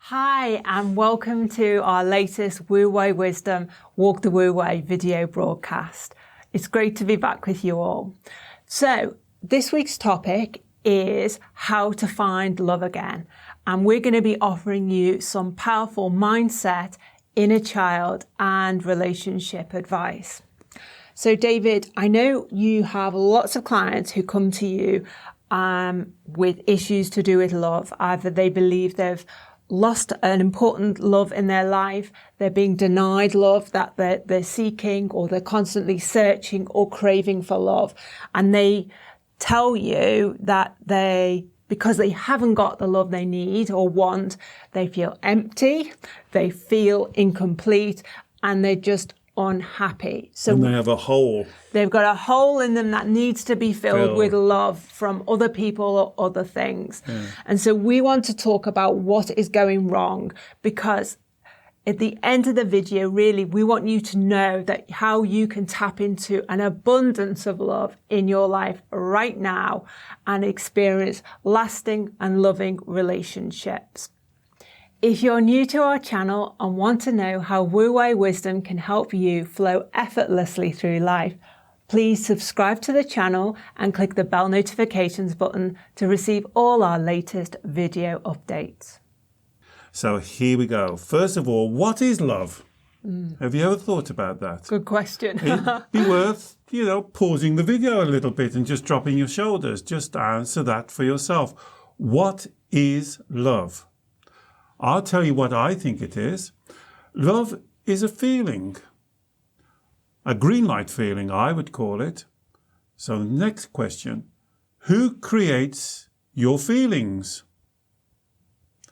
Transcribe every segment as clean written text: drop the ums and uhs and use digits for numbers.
Hi, and welcome to our latest Wu Wei Wisdom Walk the Wu Wei video broadcast. It's great to be back with you all. So, this week's topic is how to find love again. And we're going to be offering you some powerful mindset, inner child, and relationship advice. So, David, I know you have lots of clients who come to you with issues to do with love. Either they believe they've lost an important love in their life, they're being denied love that they're seeking, or they're constantly searching or craving for love. And they tell you that because they haven't got the love they need or want, they feel empty, they feel incomplete, and they're just unhappy. So and they have a hole. They've got a hole in them that needs to be filled with love from other people or other things. Yeah. And so we want to talk about what is going wrong, because at the end of the video, really, we want you to know that how you can tap into an abundance of love in your life right now and experience lasting and loving relationships. If you're new to our channel and want to know how Wu Wei Wisdom can help you flow effortlessly through life, please subscribe to the channel and click the bell notifications button to receive all our latest video updates. So here we go. First of all, what is love? Have you ever thought about that? Good question. It'd be worth, pausing the video a little bit and just dropping your shoulders. Just answer that for yourself. What is love? I'll tell you what I think it is. Love is a feeling. A green light feeling, I would call it. So the next question, who creates your feelings?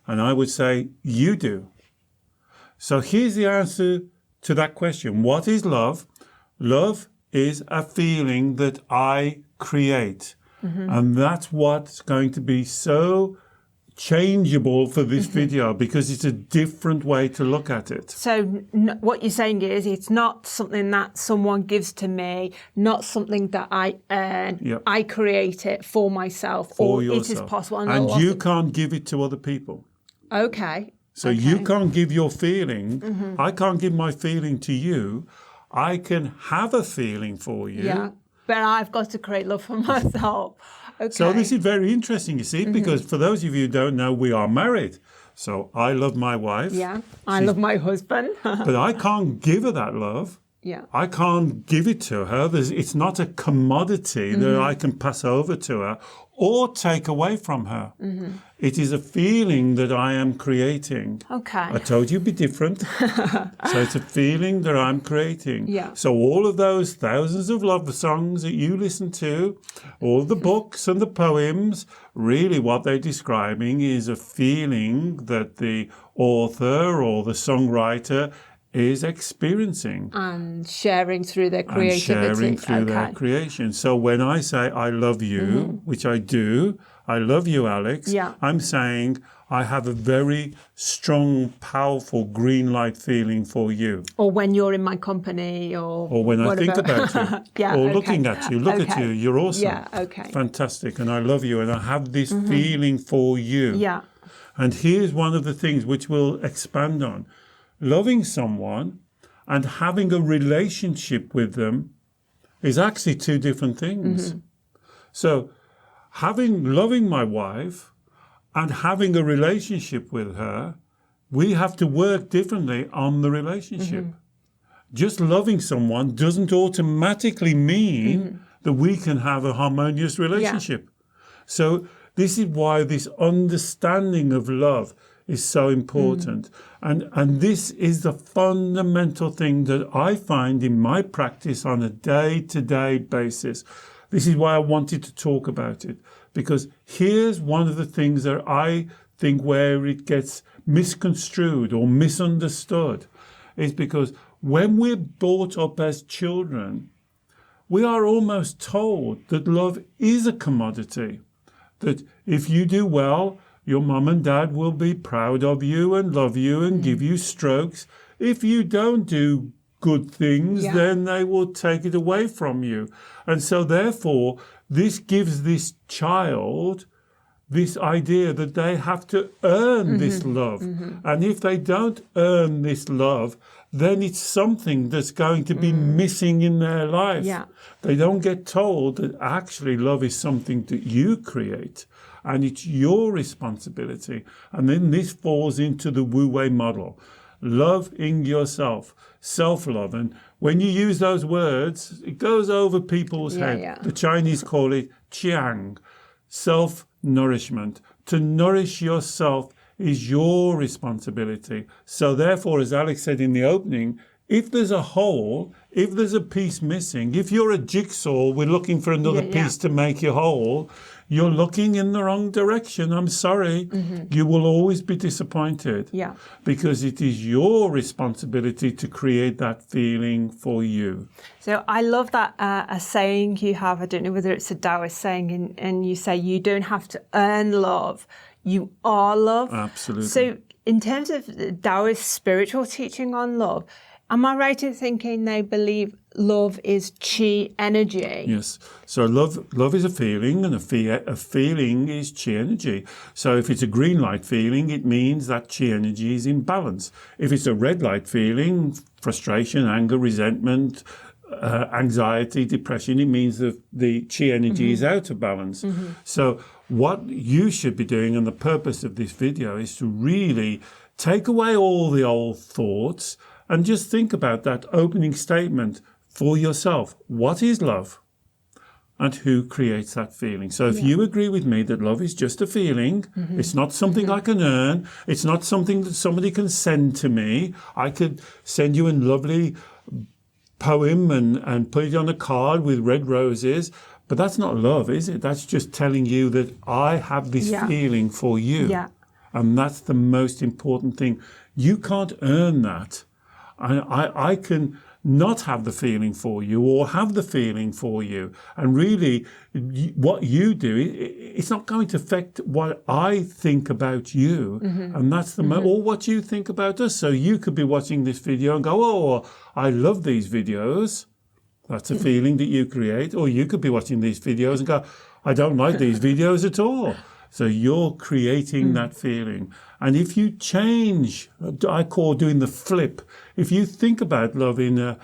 And I would say you do. So here's the answer to that question. What is love? Love is a feeling that I create. Mm-hmm. And that's what's going to be so changeable for this video, because it's a different way to look at it. So what you're saying is it's not something that someone gives to me, not something that I earn. Yep. I create it for myself, or yourself. It is possible. And you can't give it to other people. Okay. So you can't give your feeling. Mm-hmm. I can't give my feeling to you. I can have a feeling for you. Yeah, but I've got to create love for myself. Okay. So this is very interesting, you see, because for those of you who don't know, we are married. So I love my wife. Yeah, I love my husband. But I can't give her that love. Yeah. I can't give it to her. It's not a commodity that I can pass over to her or take away from her. Mm-hmm. It is a feeling that I am creating. Okay. I told you it'd be different. So it's a feeling that I'm creating. Yeah. So all of those thousands of love songs that you listen to, all the books and the poems, really what they're describing is a feeling that the author or the songwriter is experiencing. And sharing through their creativity. And sharing through their creation. So when I say I love you, which I do, I love you, Alex, I'm saying I have a very strong, powerful green light feeling for you. Or when you're in my company, or when I think about you. Or looking at you. Look at you. You're awesome. Yeah, okay. Fantastic. And I love you. And I have this feeling for you. Yeah. And here's one of the things which we'll expand on. Loving someone and having a relationship with them is actually two different things. Mm-hmm. So loving my wife and having a relationship with her, we have to work differently on the relationship. Mm-hmm. Just loving someone doesn't automatically mean that we can have a harmonious relationship. Yeah. So this is why this understanding of love is so important. And this is the fundamental thing that I find in my practice on a day-to-day basis. This is why I wanted to talk about it, because here's one of the things that I think where it gets misconstrued or misunderstood is because when we're brought up as children, we are almost told that love is a commodity, that if you do well, your mum and dad will be proud of you and love you and give you strokes. If you don't do good things, then they will take it away from you. And so therefore, this gives this child this idea that they have to earn this love. And if they don't earn this love, then it's something that's going to be missing in their life. Yeah. They don't get told that actually love is something that you create and it's your responsibility. And then this falls into the Wu Wei model. Loving yourself, self-love. And when you use those words, it goes over people's head. Yeah. The Chinese call it qiang, self-nourishment. To nourish yourself is your responsibility. So therefore, as Alex said in the opening, if there's a hole, if there's a piece missing, if you're a jigsaw, we're looking for another piece to make you whole, you're looking in the wrong direction. I'm sorry. You will always be disappointed. Yeah. Because it is your responsibility to create that feeling for you. So I love that a saying you have. I don't know whether it's a Taoist saying, and you say you don't have to earn love. You are love. Absolutely. So in terms of the Taoist spiritual teaching on love, am I right in thinking they believe love is qi energy? Yes. So love is a feeling, and a feeling is qi energy. So if it's a green light feeling, it means that qi energy is in balance. If it's a red light feeling, frustration, anger, resentment, anxiety, depression, it means that the qi energy is out of balance. So what you should be doing, and the purpose of this video, is to really take away all the old thoughts and just think about that opening statement for yourself. What is love? And who creates that feeling? So if you agree with me that love is just a feeling, it's not something I can earn, it's not something that somebody can send to me. I could send you a lovely poem and put it on a card with red roses, but that's not love, is it? That's just telling you that I have this feeling for you. Yeah. And that's the most important thing. You can't earn that. I can not have the feeling for you or have the feeling for you. And really, what you do, it's not going to affect what I think about you. And that's or what you think about us. So you could be watching this video and go, oh, I love these videos. That's a feeling that you create. Or you could be watching these videos and go, I don't like these videos at all. So you're creating that feeling. And if you change, I call doing the flip, if you think about love in a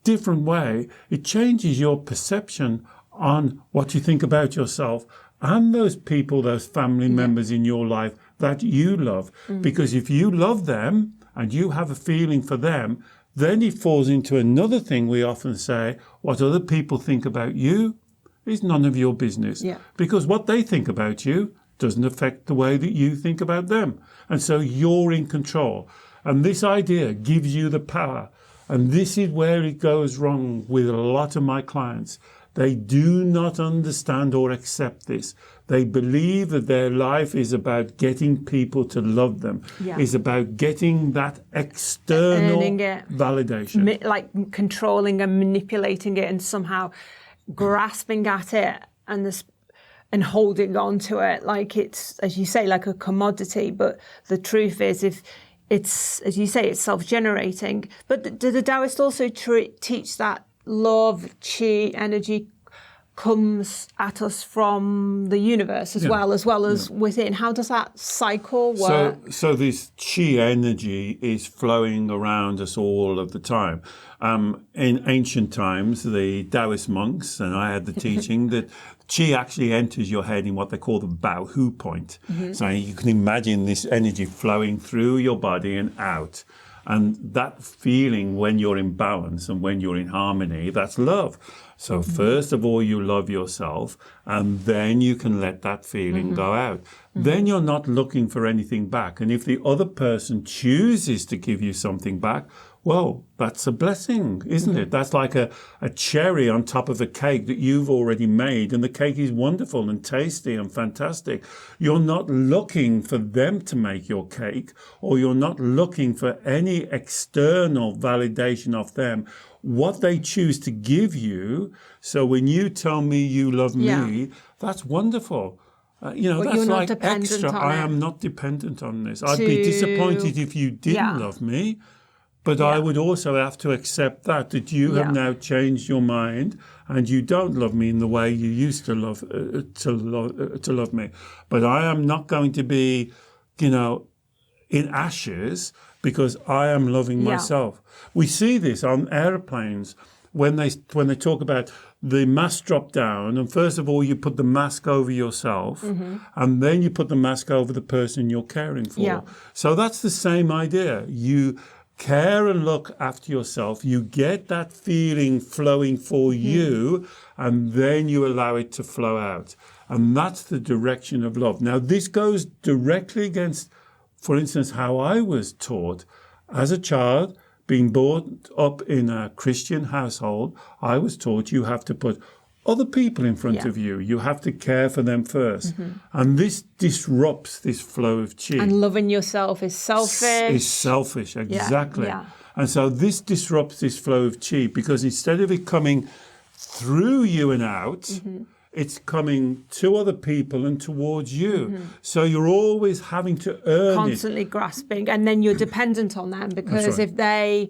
different way, it changes your perception on what you think about yourself and those people, those family members in your life that you love. Because if you love them and you have a feeling for them, then it falls into another thing we often say, what other people think about you is none of your business. Because what they think about you doesn't affect the way that you think about them. And so you're in control. And this idea gives you the power. And this is where it goes wrong with a lot of my clients. They do not understand or accept this. They believe that their life is about getting people to love them. It's about getting that external validation. Like controlling and manipulating it and somehow grasping at it and holding on to it like it's, as you say, like a commodity. But the truth is, if it's, as you say, it's self-generating. But do the Taoists also teach that love, qi, energy comes at us from the universe as well as within? How does that cycle work? So this qi energy is flowing around us all of the time. In ancient times, the Taoist monks, and I had the teaching that qi actually enters your head in what they call the Bao Hu point. So you can imagine this energy flowing through your body and out. And that feeling when you're in balance and when you're in harmony, that's love. So first of all, you love yourself, and then you can let that feeling go out. Then you're not looking for anything back. And if the other person chooses to give you something back, well, that's a blessing, isn't it? That's like a cherry on top of a cake that you've already made, and the cake is wonderful and tasty and fantastic. You're not looking for them to make your cake, or you're not looking for any external validation of them. What they choose to give you. So when you tell me you love me, that's wonderful. That's like extra. I am not dependent on this. I'd be disappointed if you didn't love me. But I would also have to accept that you have now changed your mind and you don't love me in the way you used to love me. But I am not going to be, in ashes because I am loving myself. We see this on airplanes when they talk about the mask drop down, and first of all you put the mask over yourself, and then you put the mask over the person you're caring for. Yeah. So that's the same idea. You care and look after yourself. You get that feeling flowing for you, and then you allow it to flow out. And that's the direction of love. Now, this goes directly against, for instance, how I was taught as a child. Being brought up in a Christian household, I was taught you have to put other people in front of you. You have to care for them first. And this disrupts this flow of chi. And loving yourself is selfish. Is selfish, exactly. Yeah. And so this disrupts this flow of chi because instead of it coming through you and out, it's coming to other people and towards you. So you're always having to earn constantly grasping, and then you're dependent on them because if they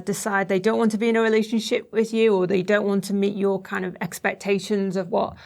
decide they don't want to be in a relationship with you, or they don't want to meet your kind of expectations of what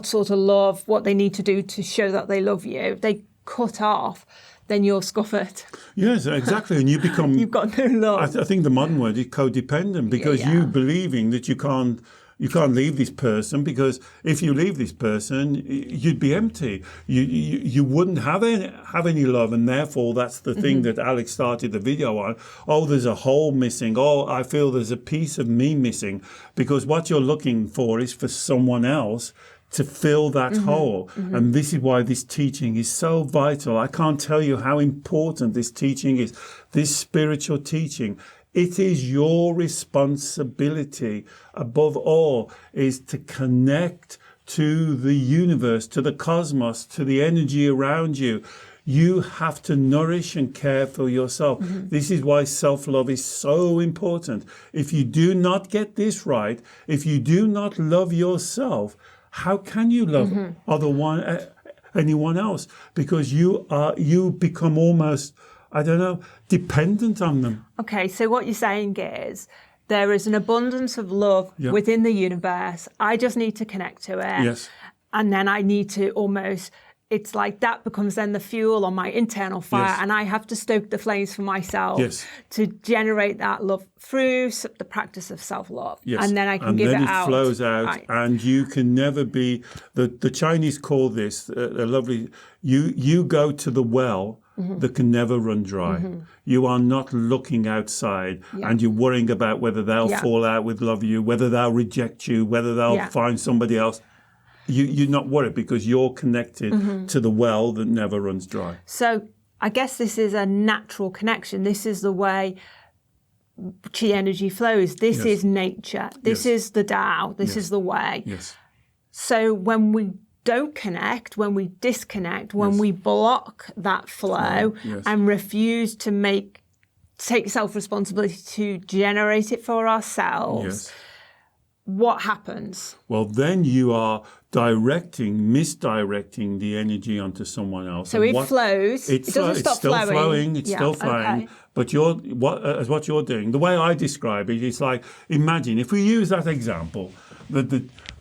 sort of love, what they need to do to show that they love you, if they cut off, then you're scuppered. Yes, exactly. And you become... You've got no love. I think the modern word is codependent, because you believing that you can't leave this person, because if you leave this person, you'd be empty. You wouldn't have any love, and therefore that's the thing that Alex started the video on. Oh, there's a hole missing. Oh, I feel there's a piece of me missing, because what you're looking for is for someone else to fill that hole. And this is why this teaching is so vital. I can't tell you how important this teaching is, this spiritual teaching. It is your responsibility, above all, is to connect to the universe, to the cosmos, to the energy around you. You have to nourish and care for yourself. This is why self-love is so important. If you do not get this right, if you do not love yourself, how can you love anyone else? Because you become almost, dependent on them. Okay, so what you're saying is there is an abundance of love within the universe. I just need to connect to it. Yes. And then I need to almost, it's like that becomes then the fuel on my internal fire, and I have to stoke the flames for myself to generate that love through the practice of self-love. Yes. And then I can give it out. And then it flows out, and you can never be, the Chinese call this a lovely, you go to the well that can never run dry. You are not looking outside and you're worrying about whether they'll fall out with love you, whether they'll reject you, whether they'll find somebody else. You're not worried because you're connected to the well that never runs dry. So I guess this is a natural connection. This is the way chi energy flows. This is nature. This is the Tao. This is the way. Yes. So when we don't connect, when we disconnect, when we block that flow and refuse to take self-responsibility to generate it for ourselves, what happens? Well, then you are misdirecting the energy onto someone else. So it flows. It doesn't stop flowing. It's still flowing. But what you're doing, the way I describe it, it's like, imagine if we use that example, that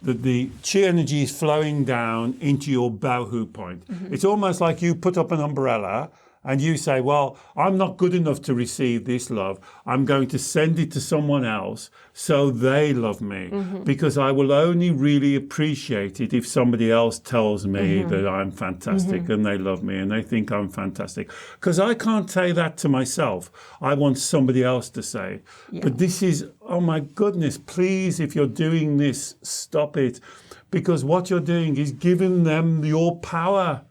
the chi energy is flowing down into your baohu point. It's almost like you put up an umbrella and you say, well, I'm not good enough to receive this love. I'm going to send it to someone else so they love me, because I will only really appreciate it if somebody else tells me that I'm fantastic and they love me and they think I'm fantastic. Because I can't say that to myself. I want somebody else to say. But this is, oh my goodness, please, if you're doing this, stop it. Because what you're doing is giving them your power.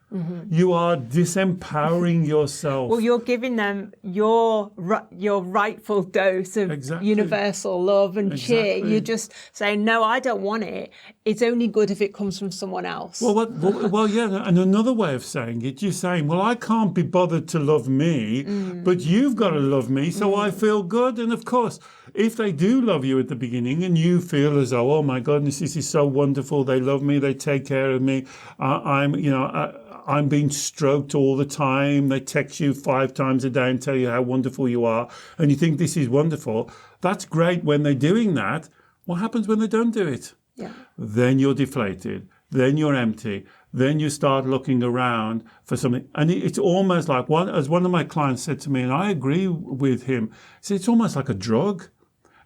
You are disempowering yourself. Well, you're giving them your rightful dose of universal love and chi. You're just saying, no, I don't want it. It's only good if it comes from someone else. Well, yeah. And another way of saying it, you're saying, well, I can't be bothered to love me, but you've got to love me, so I feel good. And of course, if they do love you at the beginning and you feel as though, oh my goodness, this is so wonderful, they love me, they take care of me, I'm being stroked all the time. They text you 5 times a day and tell you how wonderful you are. And you think this is wonderful. That's great when they're doing that. What happens when they don't do it? Yeah. Then you're deflated. Then you're empty. Then you start looking around for something. And it's almost like, as one of my clients said to me, and I agree with him, he said, it's almost like a drug.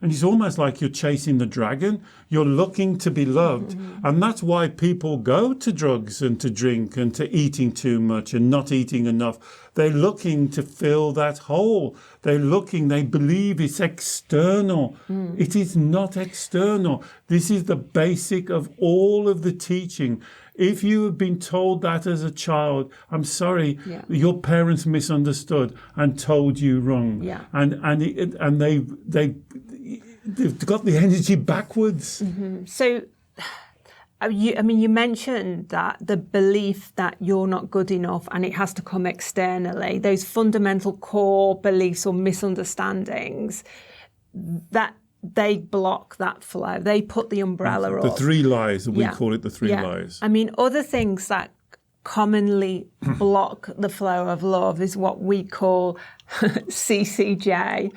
And it's almost like you're chasing the dragon. You're looking to be loved. Mm-hmm. And that's why people go to drugs and to drink and to eating too much and not eating enough. They're looking to fill that hole. They believe it's external. It is not external. This is the basic of all of the teaching. If you have been told that as a child, I'm sorry, your parents misunderstood and told you wrong. Yeah. And they've got the energy backwards. Mm-hmm. So, you mentioned that the belief that you're not good enough and it has to come externally, those fundamental core beliefs or misunderstandings, that they block that flow. They put the umbrella up. The 3 lies, we call it the 3 lies. I mean, other things that commonly block the flow of love is what we call CCJ,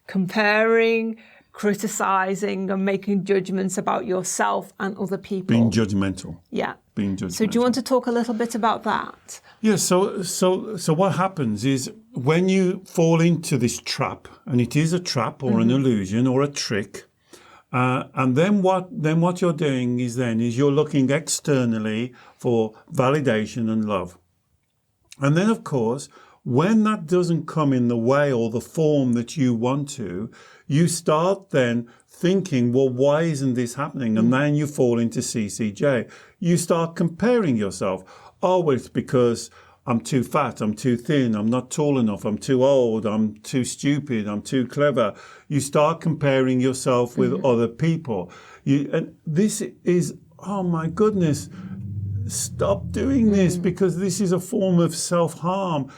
comparing, criticizing and making judgments about yourself and other people. Being judgmental. Yeah. Being judgmental. So do you want to talk a little bit about that? Yeah, so what happens is when you fall into this trap, and it is a trap or an illusion or a trick, and then what you're doing is you're looking externally for validation and love. And then, of course, when that doesn't come in the way or the form that you want to, you start then thinking, well, why isn't this happening? And then you fall into CCJ. You start comparing yourself. Oh, well, it's because I'm too fat, I'm too thin, I'm not tall enough, I'm too old, I'm too stupid, I'm too clever. You start comparing yourself with other people. And this is, oh my goodness, stop doing this, because this is a form of self-harm.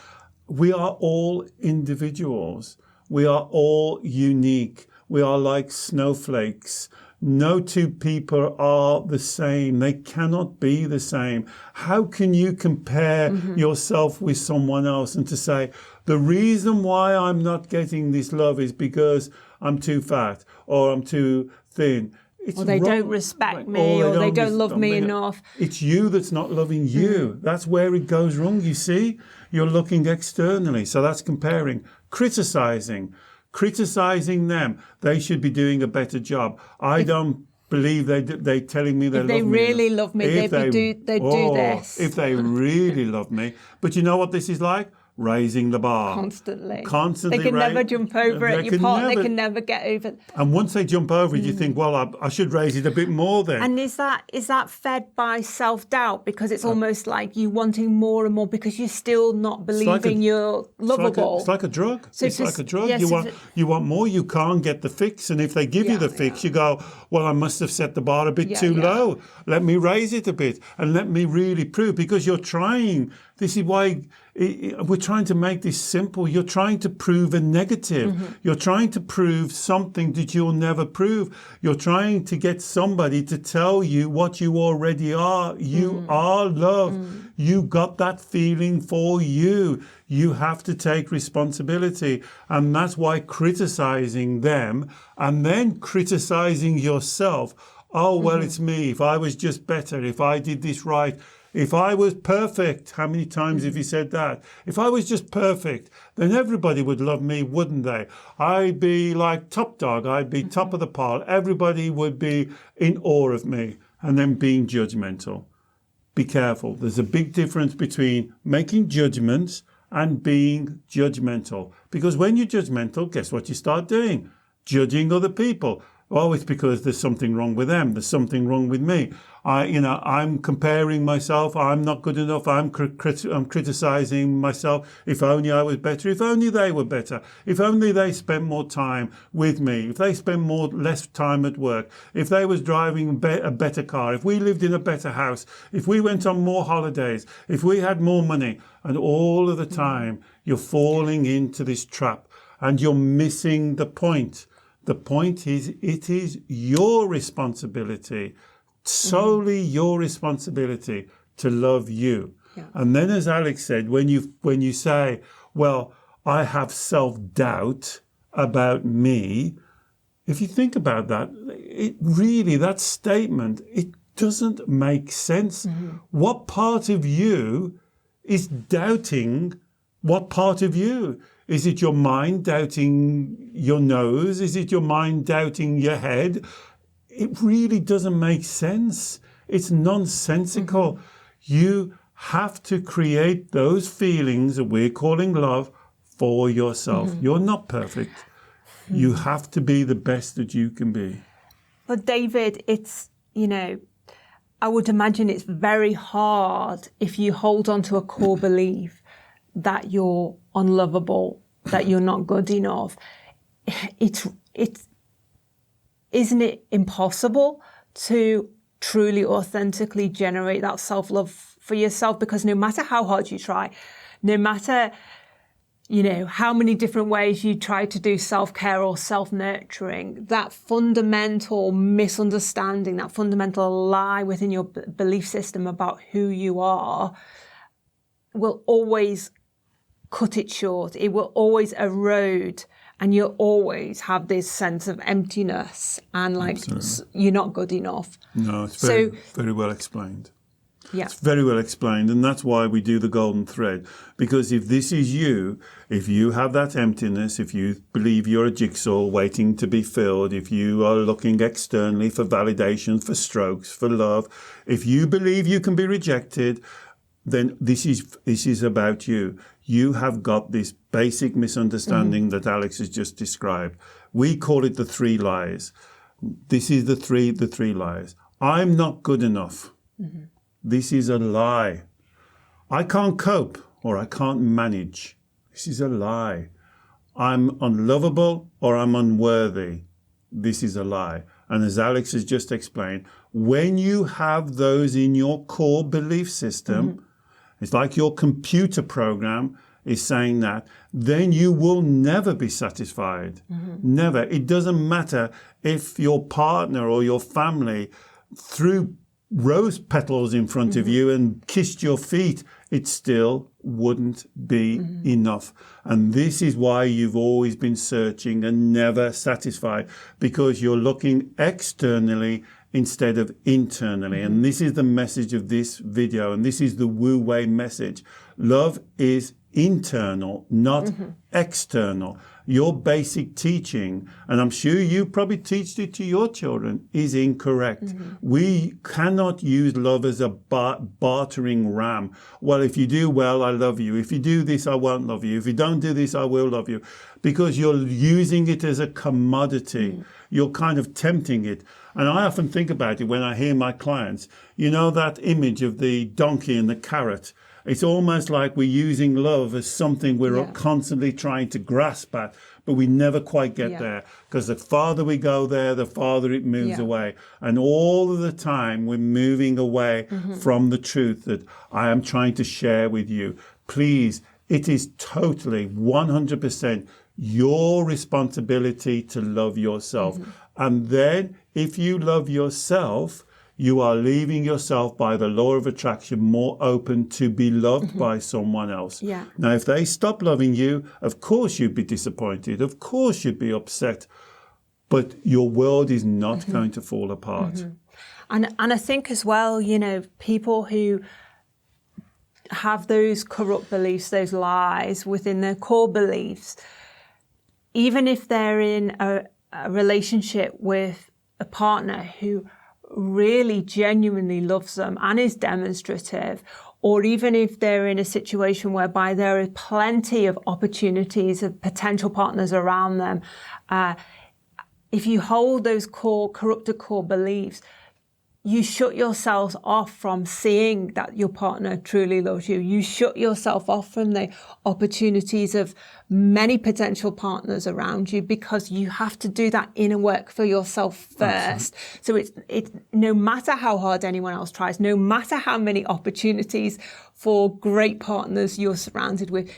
We are all individuals. We are all unique. We are like snowflakes. No 2 people are the same. They cannot be the same. How can you compare yourself with someone else and to say, the reason why I'm not getting this love is because I'm too fat or I'm too thin? Or they don't respect me, or they don't love me enough. It's you that's not loving you. That's where it goes wrong, you see? You're looking externally. So that's comparing. Criticizing them. They should be doing a better job. I don't believe they're telling me they love me. If they really love me, they'd do this. If they really love me. But you know what this is like? Raising the bar. Constantly. They can never jump over it. Your partner can never get over it. And once they jump over it, you think, well, I should raise it a bit more then. And is that fed by self-doubt? Because it's almost like you wanting more and more because you're still not believing you're lovable. It's like a drug. So it's like a drug. Yes, you want more, you can't get the fix. And if they give you the fix, you go, well, I must have set the bar a bit too low. Let me raise it a bit and let me really prove, because you're trying. This is why we're trying to make this simple. You're trying to prove a negative. You're trying to prove something that you'll never prove. You're trying to get somebody to tell you what you already are. You are love. You got that feeling for you. You have to take responsibility. And that's why criticizing them and then criticizing yourself. Oh, well, it's me. If I was just better, if I did this right, if I was perfect, how many times have you said that? If I was just perfect, then everybody would love me, wouldn't they? I'd be like top dog. I'd be top of the pile. Everybody would be in awe of me. And then being judgmental. Be careful. There's a big difference between making judgments and being judgmental. Because when you're judgmental, guess what you start doing? Judging other people. Oh, it's because there's something wrong with them. There's something wrong with me. I'm comparing myself. I'm not good enough. I'm criticizing myself. If only I was better. If only they were better. If only they spent more time with me. If they spent less time at work. If they was driving a better car. If we lived in a better house. If we went on more holidays. If we had more money. And all of the time, you're falling into this trap and you're missing the point. The point is, it is your responsibility, solely your responsibility to love you. Yeah. And then, as Alex said, when you say, well, I have self-doubt about me, if you think about that, that statement, it doesn't make sense. What part of you is doubting what part of you? Is it your mind doubting your nose? Is it your mind doubting your head? It really doesn't make sense. It's nonsensical. You have to create those feelings that we're calling love for yourself. You're not perfect. You have to be the best that you can be. But David, it's, I would imagine it's very hard if you hold on to a core belief that you're unlovable, that you're not good enough. Isn't it impossible to truly, authentically generate that self-love for yourself? Because no matter how hard you try, no matter, how many different ways you try to do self-care or self-nurturing, that fundamental misunderstanding, that fundamental lie within your belief system about who you are will always cut it short. It will always erode, and you'll always have this sense of emptiness and you're not good enough. No, it's very well explained. Yeah. It's very well explained, and that's why we do the golden thread. Because if this is you, if you have that emptiness, if you believe you're a jigsaw waiting to be filled, if you are looking externally for validation, for strokes, for love, if you believe you can be rejected, then this is about you. You have got this basic misunderstanding that Alex has just described. We call it the three lies. This is the three lies. I'm not good enough. This is a lie. I can't cope, or I can't manage. This is a lie. I'm unlovable, or I'm unworthy. This is a lie. And as Alex has just explained, when you have those in your core belief system, it's like your computer program is saying that, then you will never be satisfied. Never. It doesn't matter if your partner or your family threw rose petals in front of you and kissed your feet, it still wouldn't be enough. And this is why you've always been searching and never satisfied, because you're looking externally instead of internally. And this is the message of this video, and this is the Wu Wei message. Love is internal, not external. Your basic teaching, and I'm sure you probably teach it to your children, is incorrect. We cannot use love as a bartering ram. Well, if you do well, I love you. If you do this, I won't love you. If you don't do this, I will love you. Because you're using it as a commodity. You're kind of tempting it. And I often think about it when I hear my clients, that image of the donkey and the carrot. It's almost like we're using love as something we're constantly trying to grasp at, but we never quite get there. Because the farther we go there, the farther it moves away. And all of the time, we're moving away from the truth that I am trying to share with you. Please, it is totally 100% your responsibility to love yourself. And then if you love yourself, you are leaving yourself by the law of attraction more open to be loved by someone else. Now, if they stop loving you, of course you'd be disappointed. Of course you'd be upset. But your world is not going to fall apart. And I think as well, people who have those corrupt beliefs, those lies within their core beliefs, even if they're in a relationship with a partner who really genuinely loves them and is demonstrative, or even if they're in a situation whereby there are plenty of opportunities of potential partners around them, if you hold those corrupted core beliefs, you shut yourselves off from seeing that your partner truly loves you. You shut yourself off from the opportunities of many potential partners around you, because you have to do that inner work for yourself first. So it's no matter how hard anyone else tries, no matter how many opportunities for great partners you're surrounded with,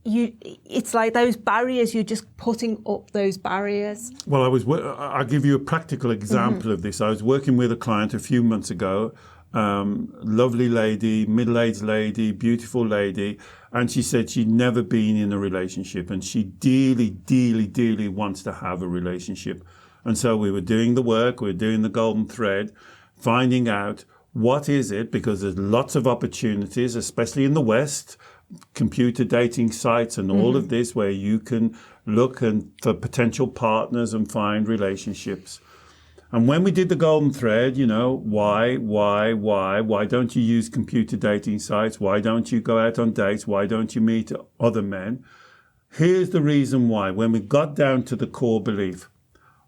it's like those barriers, you're just putting up those barriers. Well, I'll give you a practical example of this. I was working with a client a few months ago, lovely lady, middle-aged lady, beautiful lady. And she said she'd never been in a relationship and she dearly wants to have a relationship. And so we were doing the work, we were doing the golden thread, finding out what is it, because there's lots of opportunities, especially in the West, computer dating sites and all of this, where you can look for potential partners and find relationships. And when we did the golden thread, why don't you use computer dating sites? Why don't you go out on dates? Why don't you meet other men? Here's the reason why. When we got down to the core belief,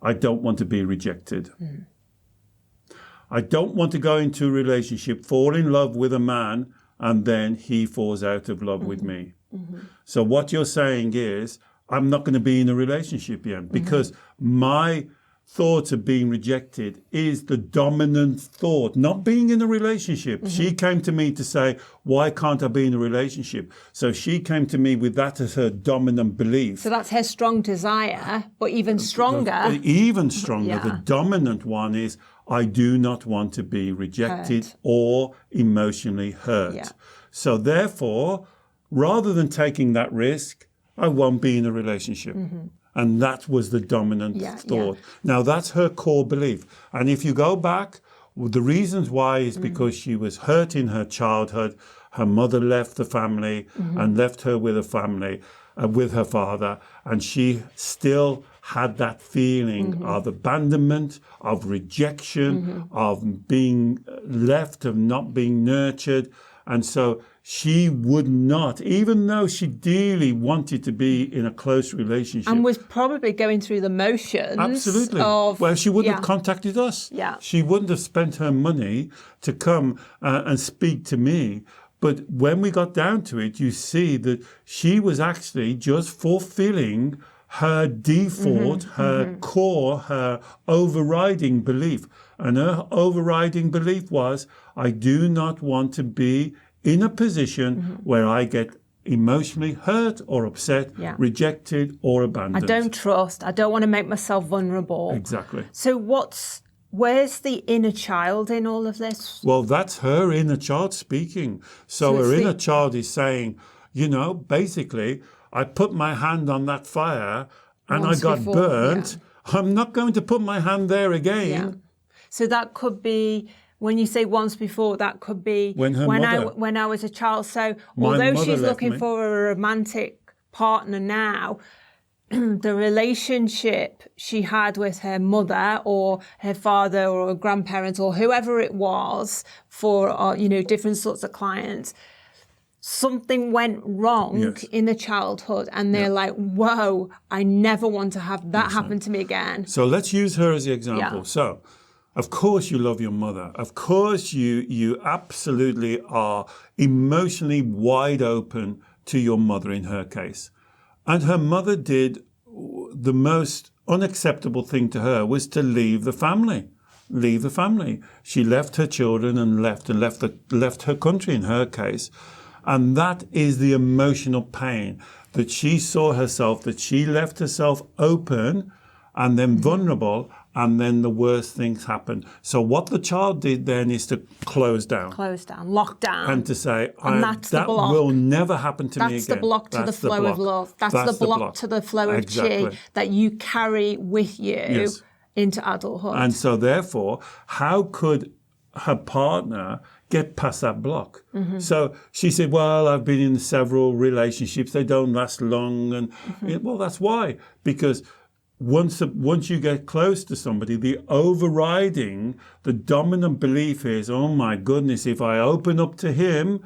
I don't want to be rejected. I don't want to go into a relationship, fall in love with a man, and then he falls out of love with me. So what you're saying is, I'm not going to be in a relationship yet, because my thoughts of being rejected is the dominant thought, not being in a relationship. She came to me to say, why can't I be in a relationship? So she came to me with that as her dominant belief. So that's her strong desire, but even stronger. Even stronger, the dominant one is, I do not want to be rejected or emotionally hurt. So therefore, rather than taking that risk, I won't be in a relationship. And that was the dominant thought. Now, that's her core belief. And if you go back, the reasons why is because she was hurt in her childhood. Her mother left the family and left her with a family, with her father. And she still had that feeling of abandonment, of rejection, of being left, of not being nurtured. And so she would not, even though she dearly wanted to be in a close relationship. And was probably going through the motions. Absolutely. Well, she wouldn't have contacted us. She wouldn't have spent her money to come and speak to me. But when we got down to it, you see that she was actually just fulfilling her default, her core, her overriding belief. And her overriding belief was, I do not want to be in a position where I get emotionally hurt or upset, rejected or abandoned. I don't trust. I don't want to make myself vulnerable. Exactly. So where's the inner child in all of this? Well, that's her inner child speaking. So her inner child is saying, basically, I put my hand on that fire and I got burnt. I'm not going to put my hand there again. So that could be, when you say once before, that could be when I was a child. So although she's looking for a romantic partner now, the relationship she had with her mother or her father or her grandparents or whoever it was for, different sorts of clients, something went wrong in the childhood and they're like, whoa, I never want to have that happen to me again. So let's use her as the example. So, of course you love your mother. Of course you absolutely are emotionally wide open to your mother in her case. And her mother did the most unacceptable thing to her was to leave the family. She left her children and left her country in her case. And that is the emotional pain that she saw herself, that she left herself open and then vulnerable, and then the worst things happened. So what the child did then is to close down, lock down. And to say, that will never happen to me again. That's the block to the flow of love. That's the block to the flow of chi that you carry with you into adulthood. And so therefore, how could her partner get past that block? So she said, well, I've been in several relationships. They don't last long. And well, that's why. Because once you get close to somebody, the dominant belief is, oh my goodness, if I open up to him,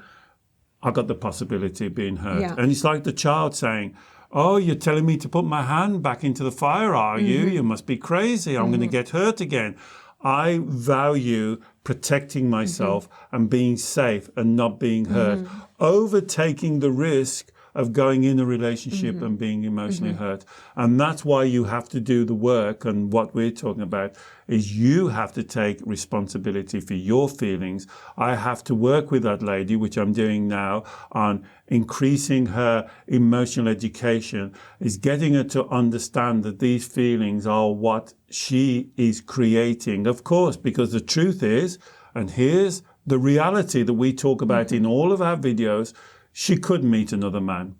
I got the possibility of being hurt. And it's like the child saying, oh, you're telling me to put my hand back into the fire, are you? You must be crazy. I'm going to get hurt again. I value protecting myself and being safe and not being hurt, overtaking the risk of going in a relationship and being emotionally hurt. And that's why you have to do the work. And what we're talking about is you have to take responsibility for your feelings. I have to work with that lady, which I'm doing now, on increasing her emotional education, is getting her to understand that these feelings are what she is creating. Of course, because the truth is, and here's The reality that we talk about in all of our videos, she could meet another man.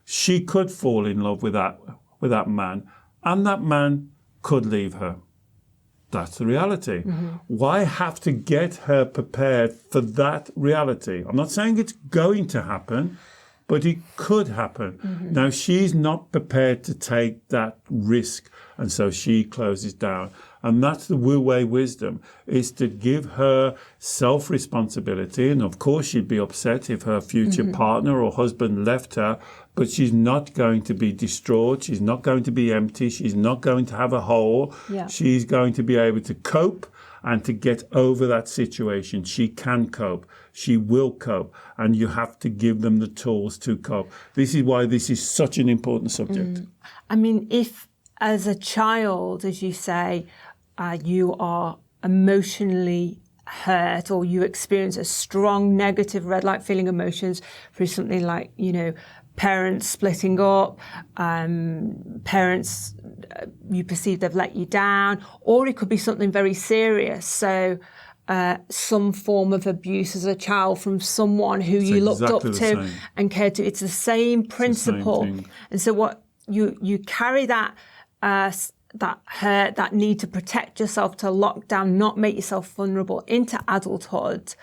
She could fall in love with that man, and that man could leave her. That's the reality. Why have to get her prepared for that reality? I'm not saying it's going to happen, but it could happen. Now, she's not prepared to take that risk, and so she closes down. And that's the Wu Wei wisdom, is to give her self-responsibility. And of course, she'd be upset if her future partner or husband left her, but she's not going to be distraught. She's not going to be empty. She's not going to have a hole. Yeah. She's going to be able to cope and to get over that situation. She can cope. She will cope. And you have to give them the tools to cope. This is why this is such an important subject. I mean, if as a child, as you say, you are emotionally hurt, or you experience a strong negative red light feeling emotions through something like, parents splitting up, parents you perceive they've let you down, or it could be something very serious. So some form of abuse as a child from someone who you looked up to and cared to. It's the same principle. And so what you carry that that hurt, that need to protect yourself, to lock down, not make yourself vulnerable into adulthood.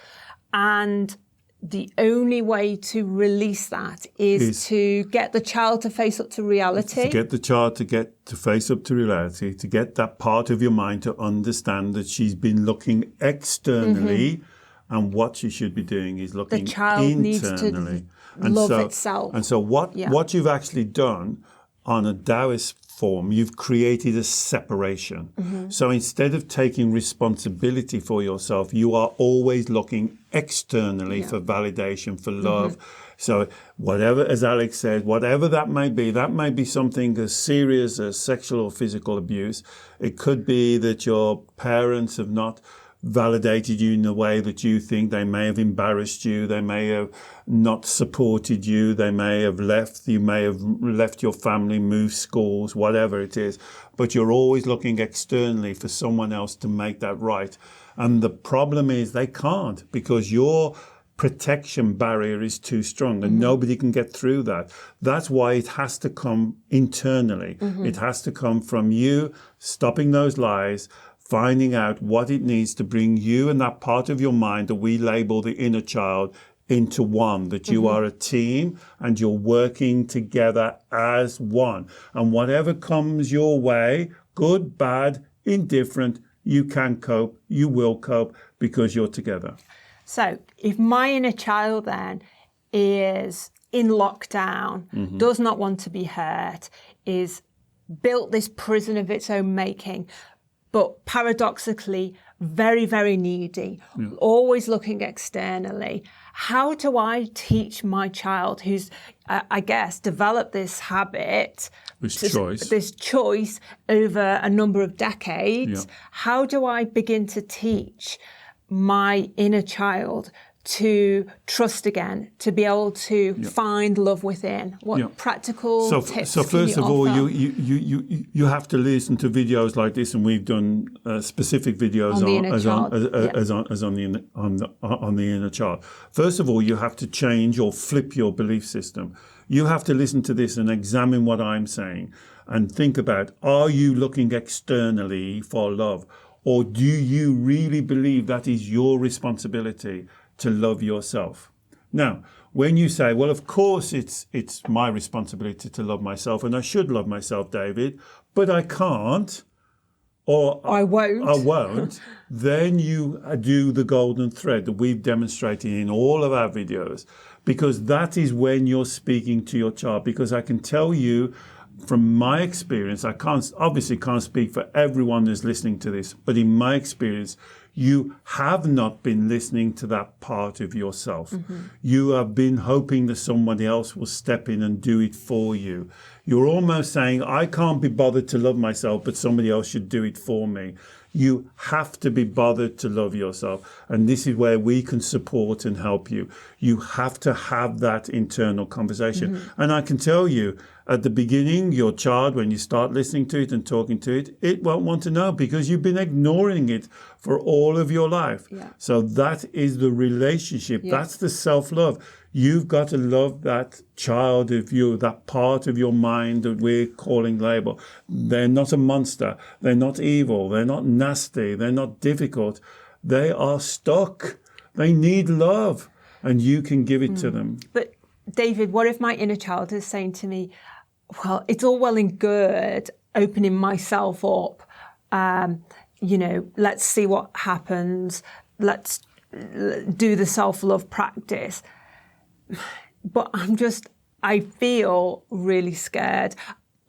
And the only way to release that is to get the child to face up to reality. To get the child to face up to reality, to get that part of your mind to understand that she's been looking externally, and what she should be doing is looking the child internally. Needs to love itself. And so what you've actually done on a Taoist form, you've created a separation. So instead of taking responsibility for yourself, you are always looking externally for validation, for love. So whatever, as Alex said, whatever that may be something as serious as sexual or physical abuse. It could be that your parents have not validated you in the way that you think. They may have embarrassed you. They may have not supported you. They may have left. You may have left your family, moved schools, whatever it is. But you're always looking externally for someone else to make that right. And the problem is they can't, because your protection barrier is too strong and nobody can get through that. That's why it has to come internally. It has to come from you stopping those lies, finding out what it needs to bring you and that part of your mind that we label the inner child into one, that you are a team and you're working together as one. And whatever comes your way, good, bad, indifferent, you can cope, you will cope, because you're together. So if my inner child then is in lockdown, does not want to be hurt, is built this prison of its own making, but paradoxically very, very needy, always looking externally. How do I teach my child who's, I guess, developed this habit, this choice over a number of decades? How do I begin to teach my inner child to trust again, to be able to find love within? What practical tips? So first of all, you have to listen to videos like this, and we've done specific videos on the inner child. First of all, you have to change or flip your belief system. You have to listen to this and examine what I'm saying, and think about: are you looking externally for love, or do you really believe that is your responsibility to love yourself? Now, when you say, well, of course it's my responsibility to love myself, and I should love myself, David, but I can't, or I won't, then you do the golden thread that we've demonstrated in all of our videos, because that is when you're speaking to your child. Because I can tell you from my experience, I obviously can't speak for everyone who's listening to this, but in my experience, you have not been listening to that part of yourself. You have been hoping that somebody else will step in and do it for you. You're almost saying, I can't be bothered to love myself, but somebody else should do it for me. You have to be bothered to love yourself. And this is where we can support and help you. You have to have that internal conversation. And I can tell you, at the beginning, your child, when you start listening to it and talking to it, it won't want to know because you've been ignoring it for all of your life. Yeah. So that is the relationship. Yeah. That's the self-love. You've got to love that child of you, that part of your mind that we're calling label. They're not a monster. They're not evil. They're not nasty. They're not difficult. They are stuck. They need love, and you can give it to them. But David, what if my inner child is saying to me, well, it's all well and good opening myself up. Let's see what happens. Let's do the self-love practice. But I feel really scared.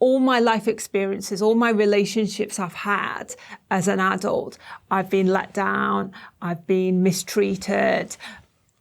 All my life experiences, all my relationships I've had as an adult, I've been let down, I've been mistreated.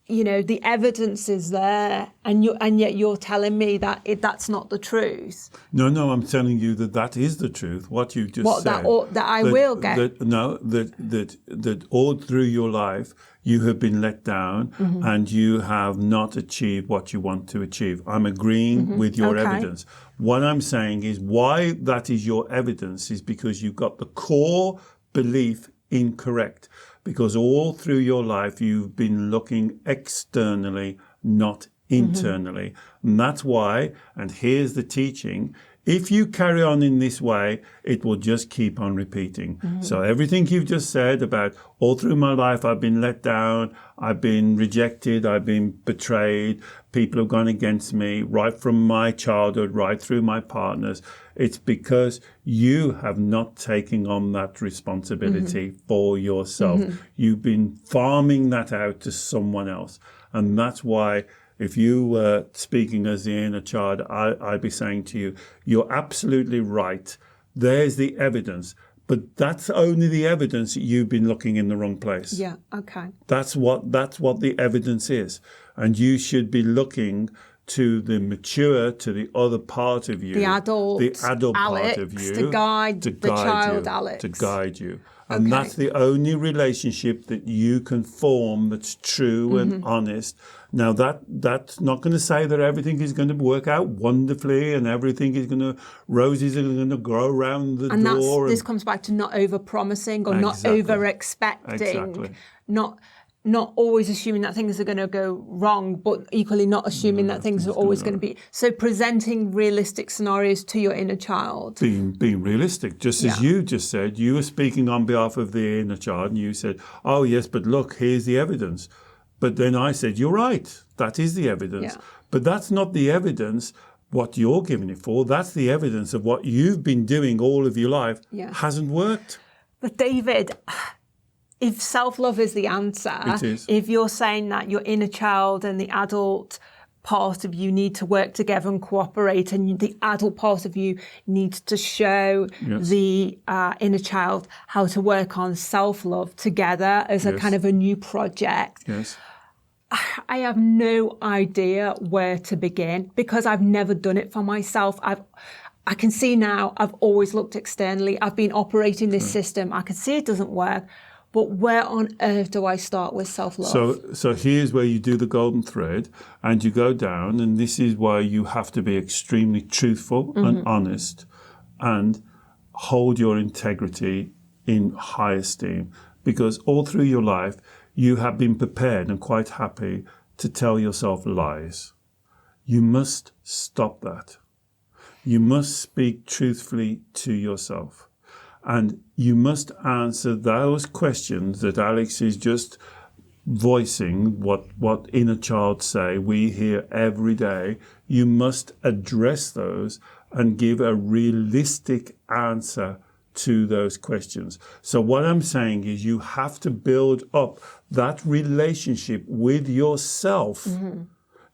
The evidence is there, and yet you're telling me that that's not the truth. No, I'm telling you that is the truth. What you just said. That I will get. That all through your life you have been let down, and you have not achieved what you want to achieve. I'm agreeing with your evidence. What I'm saying is why that is your evidence is because you've got the core belief incorrect. Because all through your life, you've been looking externally, not internally. And that's why, and here's the teaching, if you carry on in this way, it will just keep on repeating. So everything you've just said about all through my life, I've been let down, I've been rejected, I've been betrayed, people have gone against me, right from my childhood, right through my partners. It's because you have not taken on that responsibility for yourself. You've been farming that out to someone else. And that's why if you were speaking as the inner child, I'd be saying to you, you're absolutely right. There's the evidence. But that's only the evidence that you've been looking in the wrong place. Yeah, okay. That's what the evidence is. And you should be looking to the mature, to the other part of you. The adult Alex, part of you. To guide the child you, Alex. To guide you. And that's the only relationship that you can form that's true and honest. Now, that's not going to say that everything is going to work out wonderfully and everything is going to, roses are going to grow around the door. This comes back to not over-promising or not over-expecting. Exactly. Not always assuming that things are going to go wrong, but equally not assuming that things are always going to be. So presenting realistic scenarios to your inner child. Being realistic, just as you just said, you were speaking on behalf of the inner child and you said, oh yes, but look, here's the evidence. But then I said, you're right, that is the evidence. Yeah. But that's not the evidence what you're giving it for. That's the evidence of what you've been doing all of your life hasn't worked. But David, if self-love is the answer, it is. If you're saying that your inner child and the adult part of you need to work together and cooperate, and the adult part of you needs to show the inner child how to work on self-love together as a kind of a new project. Yes. I have no idea where to begin because I've never done it for myself. I can see now I've always looked externally. I've been operating this system. I can see it doesn't work. But where on earth do I start with self-love? So here's where you do the golden thread and you go down, and this is why you have to be extremely truthful and honest and hold your integrity in high esteem. Because all through your life, you have been prepared and quite happy to tell yourself lies. You must stop that. You must speak truthfully to yourself. And you must answer those questions that Alex is just voicing, what inner child say we hear every day. You must address those and give a realistic answer to those questions. So what I'm saying is you have to build up that relationship with yourself.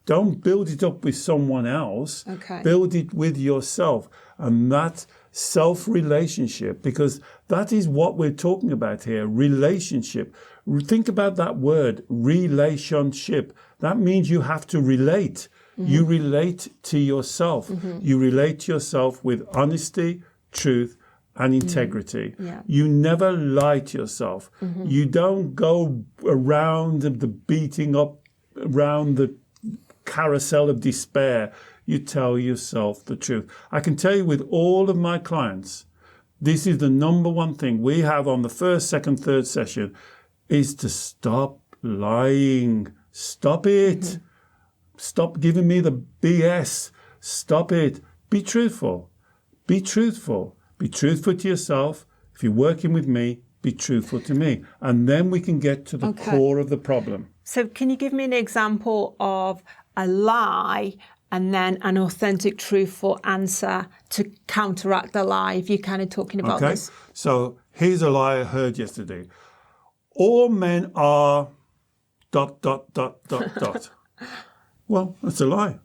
Don't build it up with someone else. Build it with yourself. And that self-relationship, because that is what we're talking about here, relationship. Think about that word, relationship. That means you have to relate. You relate to yourself. You relate to yourself with honesty, truth, and integrity. Yeah. You never lie to yourself. You don't go around the beating up, around the carousel of despair. You tell yourself the truth. I can tell you with all of my clients, this is the number one thing we have on the first, second, third session is to stop lying. Stop it. Stop giving me the BS. Stop it. Be truthful. Be truthful. Be truthful to yourself. If you're working with me, be truthful to me. And then we can get to the core of the problem. So can you give me an example of a lie and then an authentic, truthful answer to counteract the lie, if you're kind of talking about this? So here's a lie I heard yesterday. All men are ... Well, that's a lie.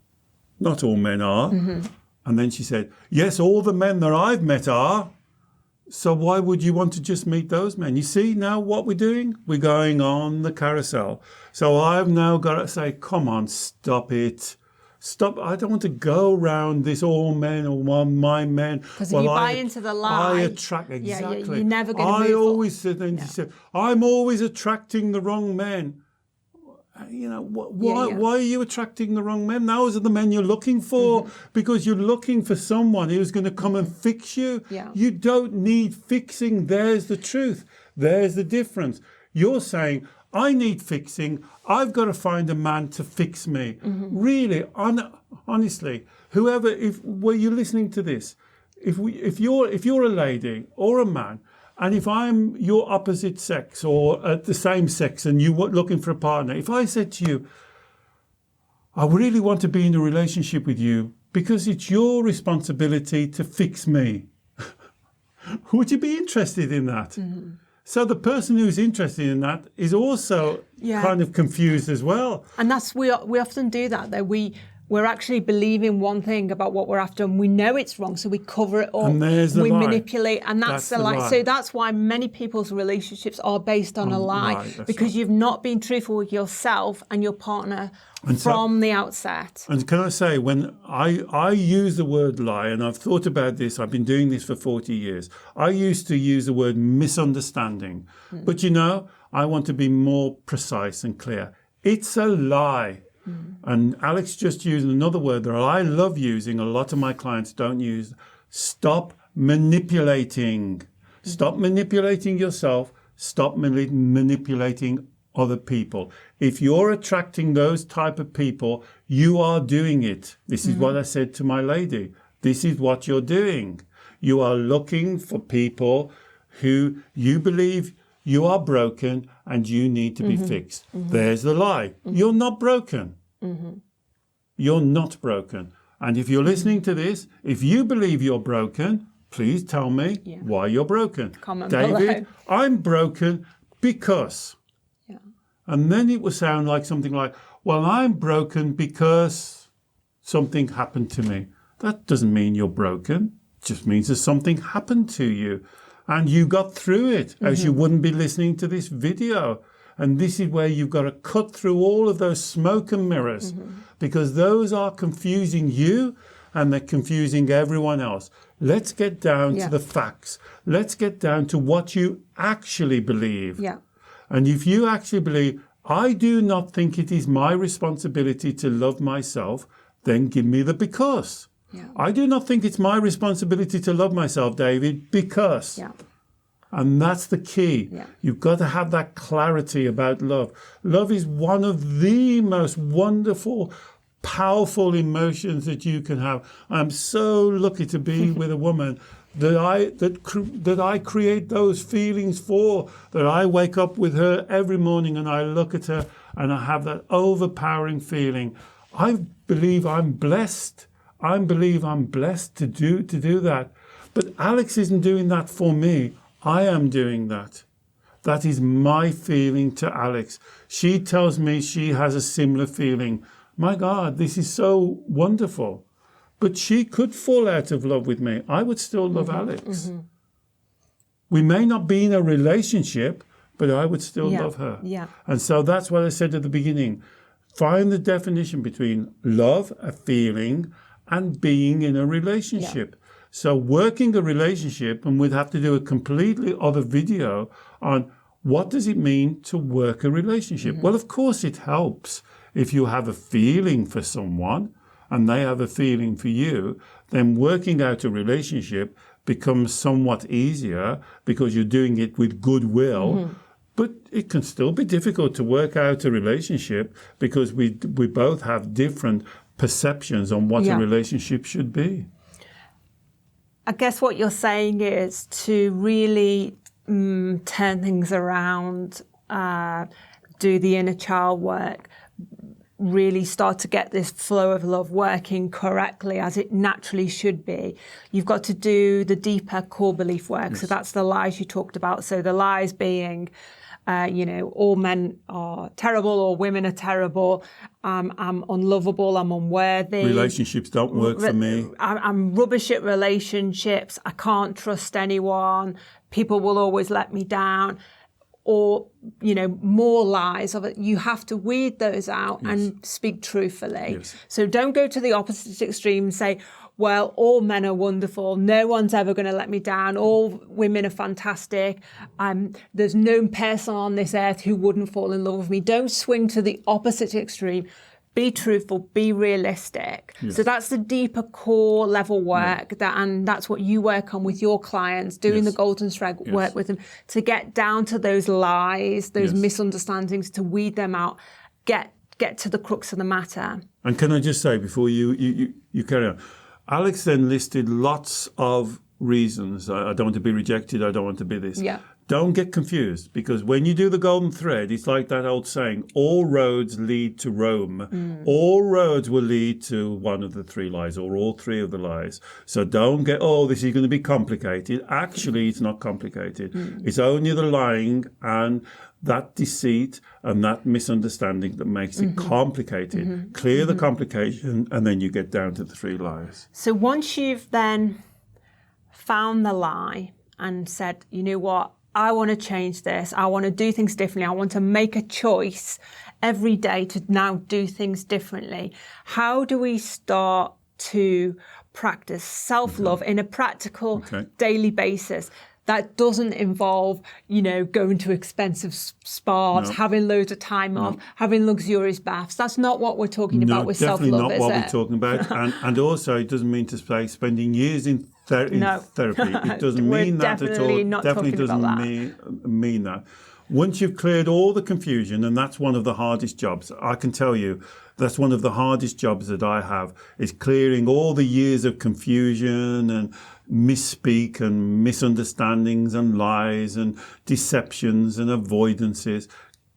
Not all men are. And then she said, yes, all the men that I've met are. So why would you want to just meet those men? You see now what we're doing? We're going on the carousel. So I've now got to say, come on, stop it. Stop. I don't want to go around this all men or my men. Because if you buy into the lie, I attract, exactly. you're never going to move. I always said, then she said, I'm always attracting the wrong men. You know, why are you attracting the wrong men? Those are the men you're looking for because you're looking for someone who's going to come and fix you. Yeah. You don't need fixing. There's the truth. There's the difference. You're saying, I need fixing. I've got to find a man to fix me. Really, honestly, whoever, were you listening to this? If you're a lady or a man, and if I'm your opposite sex or at the same sex and you were looking for a partner, if I said to you, I really want to be in a relationship with you because it's your responsibility to fix me, would you be interested in that? So the person who's interested in that is also kind of confused as well. And that's we often do that, though. We're actually believing one thing about what we're after, and we know it's wrong, so we cover it up. And there's the we lie. Manipulate, and that's the lie. So that's why many people's relationships are based on a lie, because you've not been truthful with yourself and your partner from the outset. And can I say, when I use the word lie, and I've thought about this, I've been doing this for 40 years. I used to use the word misunderstanding. But you know, I want to be more precise and clear. It's a lie. And Alex just used another word that I love using, a lot of my clients don't use. Stop manipulating. Stop manipulating yourself. Stop manipulating other people. If you're attracting those type of people, you are doing it. This is what I said to my lady. This is what you're doing. You are looking for people who you believe you are broken and you need to be fixed. There's the lie. You're not broken. You're not broken. And if you're listening to this, if you believe you're broken, please tell me why you're broken. Comment David, below. I'm broken because. And then it will sound like something like, well, I'm broken because something happened to me. That doesn't mean you're broken. It just means that something happened to you. And you got through it, else you wouldn't be listening to this video. And this is where you've got to cut through all of those smoke and mirrors, because those are confusing you and they're confusing everyone else. Let's get down to the facts. Let's get down to what you actually believe. And if you actually believe, I do not think it is my responsibility to love myself, then give me the because. I do not think it's my responsibility to love myself, David, because. And that's the key. You've got to have that clarity about love. Love is one of the most wonderful, powerful emotions that you can have. I'm so lucky to be with a woman that I create those feelings for, that I wake up with her every morning and I look at her and I have that overpowering feeling. I believe I'm blessed. I believe I'm blessed to do that. But Alex isn't doing that for me. I am doing that. That is my feeling to Alex. She tells me she has a similar feeling. My God, this is so wonderful. But she could fall out of love with me. I would still love Alex. We may not be in a relationship, but I would still love her. And so that's what I said at the beginning. Find the definition between love, a feeling, and being in a relationship. So working a relationship, and we'd have to do a completely other video on what does it mean to work a relationship. Well, of course it helps if you have a feeling for someone and they have a feeling for you, then working out a relationship becomes somewhat easier because you're doing it with goodwill. But it can still be difficult to work out a relationship because we both have different perceptions on what a relationship should be. I guess what you're saying is to really turn things around, do the inner child work, really start to get this flow of love working correctly as it naturally should be. You've got to do the deeper core belief work. So that's the lies you talked about. So the lies being, all men are terrible or women are terrible. I'm unlovable. I'm unworthy. Relationships don't work for me. I'm rubbish at relationships. I can't trust anyone. People will always let me down. Or, more lies of it. You have to weed those out and speak truthfully. So don't go to the opposite extreme and say, well, all men are wonderful. No one's ever going to let me down. All women are fantastic. There's no person on this earth who wouldn't fall in love with me. Don't swing to the opposite extreme. Be truthful, be realistic. So that's the deeper core level work, and that's what you work on with your clients, doing the golden thread work with them, to get down to those lies, those misunderstandings, to weed them out, get to the crux of the matter. And can I just say, before you carry on, Alex then listed lots of reasons. I don't want to be rejected, I don't want to be this. Don't get confused, because when you do the golden thread, it's like that old saying, all roads lead to Rome. All roads will lead to one of the three lies, or all three of the lies. So don't get, this is going to be complicated. Actually, it's not complicated. It's only the lying and that deceit and that misunderstanding that makes it complicated. Clear the complication, and then you get down to the three lies. So once you've then found the lie and said, you know what, I want to change this. I want to do things differently. I want to make a choice every day to now do things differently. How do we start to practice self-love in a practical daily basis? That doesn't involve, going to expensive spas, having loads of time off, having luxurious baths. That's not what we're talking about with self-love, is it? Definitely not what we're talking about. and also, it doesn't mean to say spending years in therapy. It doesn't mean that at all. Definitely doesn't mean that. Once you've cleared all the confusion, and that's one of the hardest jobs, I can tell you, that's one of the hardest jobs that I have, is clearing all the years of confusion and misspeak and misunderstandings and lies and deceptions and avoidances,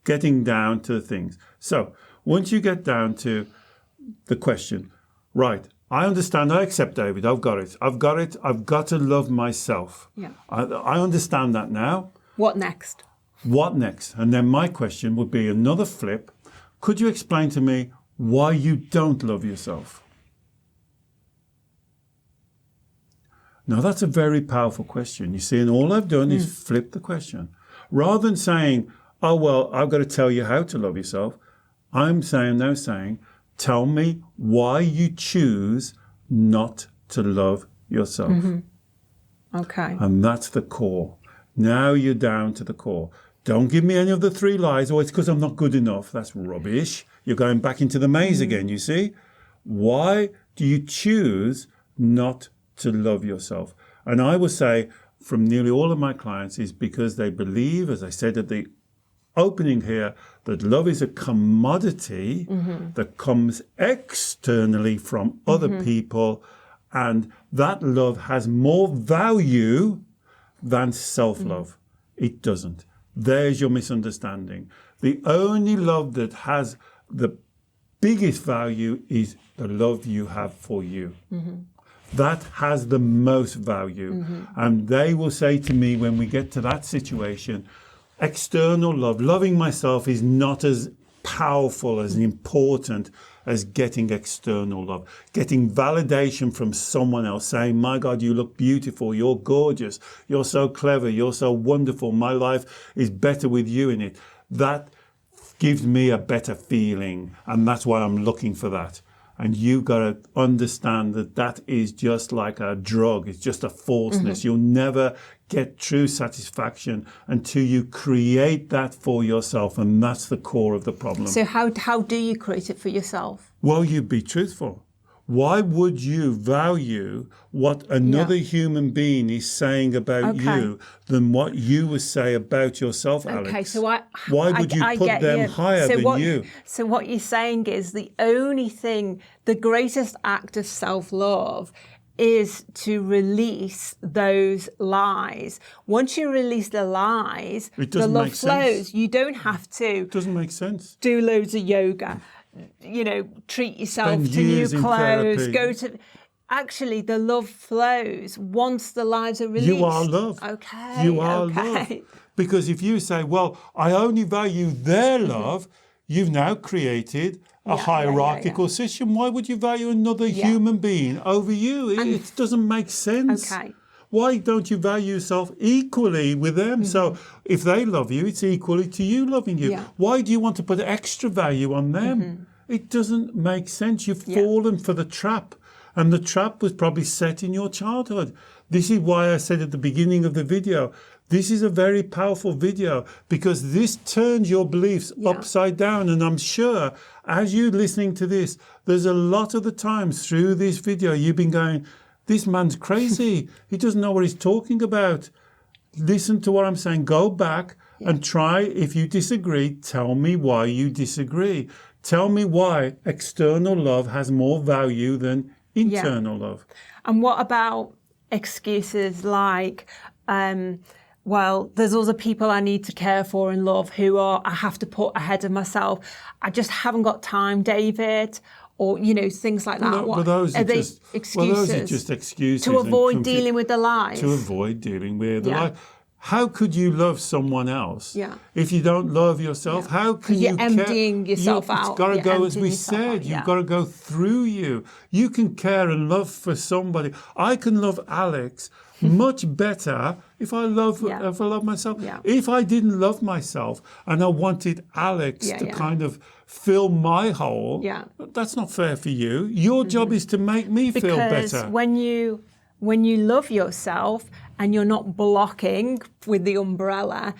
getting down to things. So once you get down to the question, right, I understand, I accept, David, I've got it. I've got to love myself. I understand that now. What next? What next? And then my question would be another flip. Could you explain to me why you don't love yourself? Now, that's a very powerful question, you see, and all I've done is flip the question. Rather than saying, oh, well, I've got to tell you how to love yourself, I'm now saying, tell me why you choose not to love yourself. Okay. And that's the core. Now you're down to the core. Don't give me any of the three lies. Oh, it's because I'm not good enough. That's rubbish. You're going back into the maze again, you see. Why do you choose not to love yourself? And I will say from nearly all of my clients is because they believe, as I said at the opening here, that love is a commodity that comes externally from other people, and that love has more value than self-love. It doesn't. There's your misunderstanding. The only love that has the biggest value is the love you have for you. That has the most value. And they will say to me when we get to that situation, external love, loving myself is not as powerful, as important as getting external love, getting validation from someone else saying, my God, you look beautiful, you're gorgeous, you're so clever, you're so wonderful, my life is better with you in it. That gives me a better feeling, and that's why I'm looking for that. And you've got to understand that that is just like a drug. It's just a falseness. You'll never get true satisfaction until you create that for yourself. And that's the core of the problem. So how do you create it for yourself? Well, you be truthful. Why would you value what another human being is saying about you than what you would say about yourself, Alex? Okay, so why would you put them higher than you? So what you're saying is the greatest act of self-love is to release those lies. Once you release the lies, the love flows. You don't have to. It doesn't make sense. Do loads of yoga. Treat yourself to new clothes, actually the love flows once the lies are released. You are love. Okay. You are love. Because if you say, well, I only value their love, you've now created a hierarchical system. Why would you value another human being over you? It doesn't make sense. Okay. Why don't you value yourself equally with them? So if they love you, it's equally to you loving you. Yeah. Why do you want to put extra value on them? It doesn't make sense. You've fallen for the trap. And the trap was probably set in your childhood. This is why I said at the beginning of the video, this is a very powerful video because this turns your beliefs upside down. And I'm sure as you're listening to this, there's a lot of the times through this video, you've been going, this man's crazy. He doesn't know what he's talking about. Listen to what I'm saying. Go back and try. If you disagree, tell me why you disagree. Tell me why external love has more value than internal love. And what about excuses like, well, there's other people I need to care for and love who I have to put ahead of myself. I just haven't got time, David. Or, things like that. Well, those are just excuses. Well, those are just excuses. To avoid dealing with the lies. To avoid dealing with the lies. How could you love someone else if you don't love yourself? How can you care? You're emptying yourself out. It's got to go, as we said, you've got to go through you. You can care and love for somebody. I can love Alex much better if I love myself. Yeah. If I didn't love myself and I wanted Alex to kind of fill my hole, that's not fair for you. Your job is to make me feel better. Because when you love yourself and you're not blocking with the umbrella,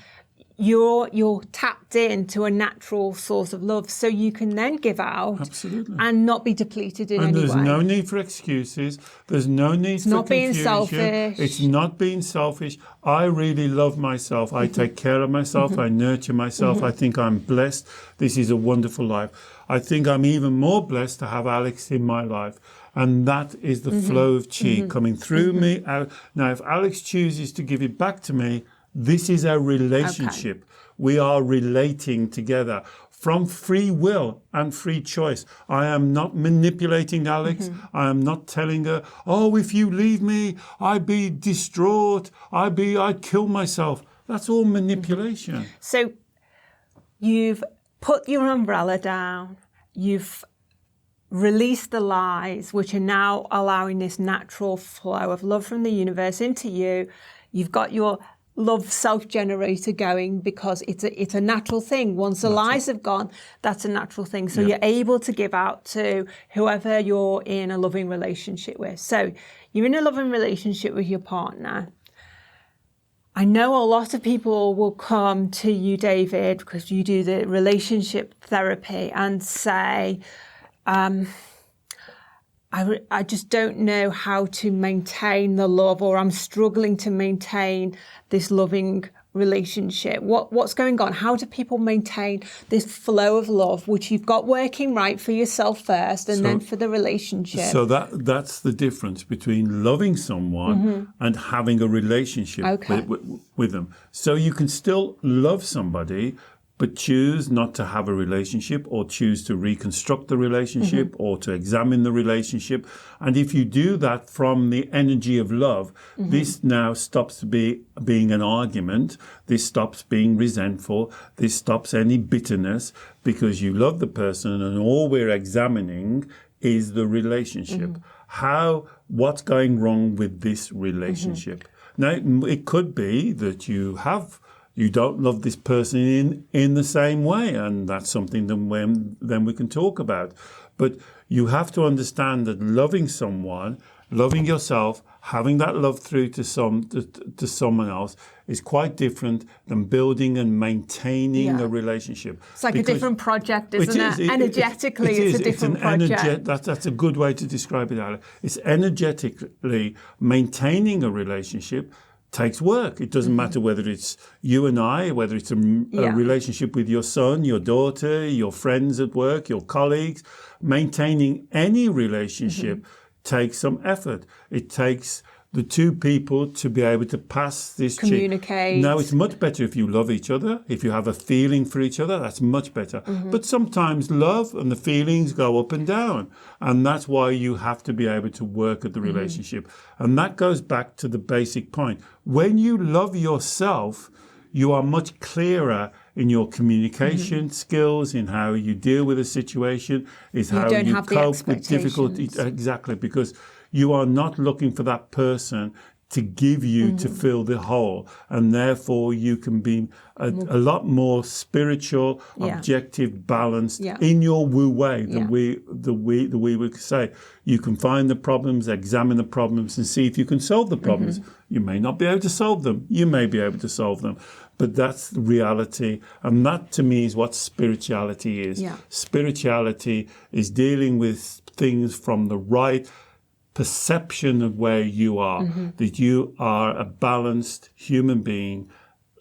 you're tapped into a natural source of love, so you can then give out and not be depleted in any way. And there's no need for excuses. There's no need for not confusion. Being selfish. It's not being selfish. I really love myself. I take care of myself. I nurture myself. I think I'm blessed. This is a wonderful life. I think I'm even more blessed to have Alex in my life. And that is the flow of chi coming through me. Now, if Alex chooses to give it back to me, this is our relationship. Okay. We are relating together from free will and free choice. I am not manipulating Alex. I am not telling her, oh, if you leave me, I'd be distraught. I'd kill myself. That's all manipulation. So you've put your umbrella down. You've released the lies, which are now allowing this natural flow of love from the universe into you. You've got your love self-generator going because it's a natural thing. Once the lies have gone, that's a natural thing. So you're able to give out to whoever you're in a loving relationship with. So you're in a loving relationship with your partner. I know a lot of people will come to you, David, because you do the relationship therapy and say, I just don't know how to maintain the love, or I'm struggling to maintain this loving relationship. What's going on? How do people maintain this flow of love, which you've got working right for yourself first and then for the relationship? So that's the difference between loving someone and having a relationship with them. So you can still love somebody, but choose not to have a relationship, or choose to reconstruct the relationship, or to examine the relationship. And if you do that from the energy of love, this now stops being an argument. This stops being resentful. This stops any bitterness, because you love the person and all we're examining is the relationship. What's going wrong with this relationship? Now, it could be that you don't love this person in the same way, and that's something then we can talk about. But you have to understand that loving someone, loving yourself, having that love through to someone else is quite different than building and maintaining a relationship. It's like a different project, isn't it? Energetically, it's a different project. That's a good way to describe it, Alex. It's energetically maintaining a relationship takes work. It doesn't matter whether it's you and I, whether it's a relationship with your son, your daughter, your friends at work, your colleagues. Maintaining any relationship takes some effort. It takes the two people to be able to pass this communicate. Now, it's much better if you love each other, if you have a feeling for each other, that's much better. But sometimes love and the feelings go up and down. And that's why you have to be able to work at the relationship. And that goes back to the basic point. When you love yourself, you are much clearer in your communication skills, in how you deal with a situation, is how you cope with difficulty. Exactly, because you are not looking for that person to give you to fill the hole, and therefore you can be a lot more spiritual, objective, balanced in your Wu Wei. The Wu would say you can find the problems, examine the problems, and see if you can solve the problems. You may not be able to solve them. You may be able to solve them. But that's the reality. And that, to me, is what spirituality is. Spirituality is dealing with things from the right perception of where you are, that you are a balanced human being,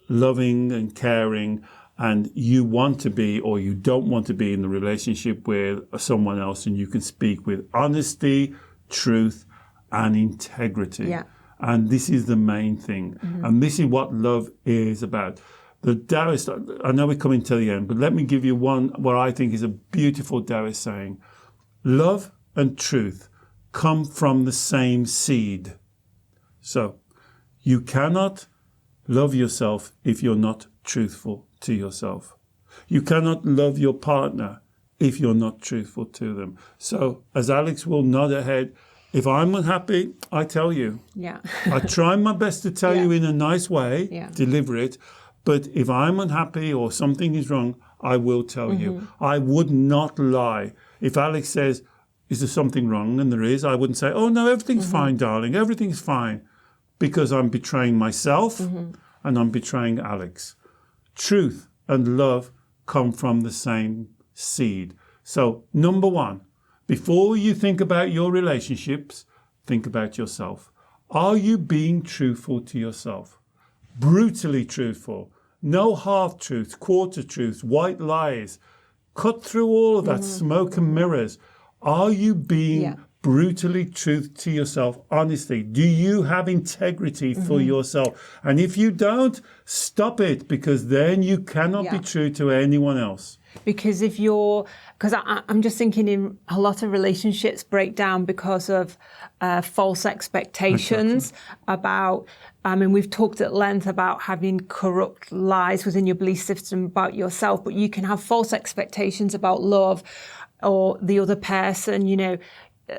loving and caring, and you want to be or you don't want to be in the relationship with someone else, and you can speak with honesty, truth, and integrity. And this is the main thing. And this is what love is about. The Taoist, I know we're coming to the end, but let me give you one, what I think is a beautiful Taoist saying. Love and truth come from the same seed. So you cannot love yourself if you're not truthful to yourself. You cannot love your partner if you're not truthful to them. So as Alex will nod ahead, if I'm unhappy, I tell you. I try my best to tell you in a nice way, deliver it. But if I'm unhappy or something is wrong, I will tell you. I would not lie. If Alex says, is there something wrong? And there is. I wouldn't say, oh, no, everything's fine, darling. Everything's fine. Because I'm betraying myself and I'm betraying Alex. Truth and love come from the same seed. So, number one, before you think about your relationships, think about yourself. Are you being truthful to yourself? Brutally truthful. No half-truths, quarter-truths, white lies. Cut through all of that smoke and mirrors. Are you being brutally true to yourself, honestly? Do you have integrity for yourself? And if you don't, stop it, because then you cannot be true to anyone else. Because I'm just thinking in a lot of relationships break down because of false expectations about, we've talked at length about having corrupt lies within your belief system about yourself, but you can have false expectations about love or the other person,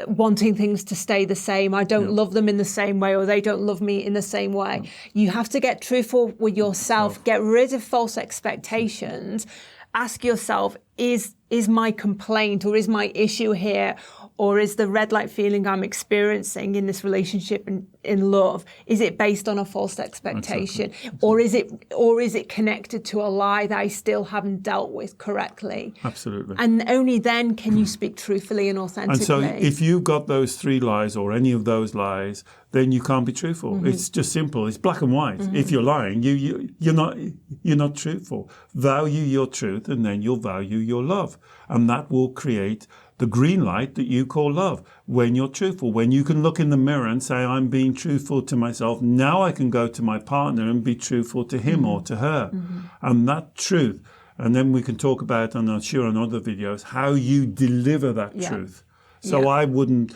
wanting things to stay the same. I don't love them in the same way, or they don't love me in the same way. You have to get truthful with yourself, get rid of false expectations. Ask yourself, is my complaint or is my issue here, or is the red light feeling I'm experiencing in this relationship in love, is it based on a false expectation? Exactly. Or is it connected to a lie that I still haven't dealt with correctly? Absolutely. And only then can you speak truthfully and authentically. And so if you've got those three lies or any of those lies, then you can't be truthful. It's just simple. It's black and white. If you're lying, you're not truthful. Value your truth, and then you'll value your love. And that will create the green light that you call love. When you're truthful, when you can look in the mirror and say, I'm being truthful to myself, now I can go to my partner and be truthful to him or to her. And that truth, and then we can talk about, and I'm sure on other videos, how you deliver that truth. So I wouldn't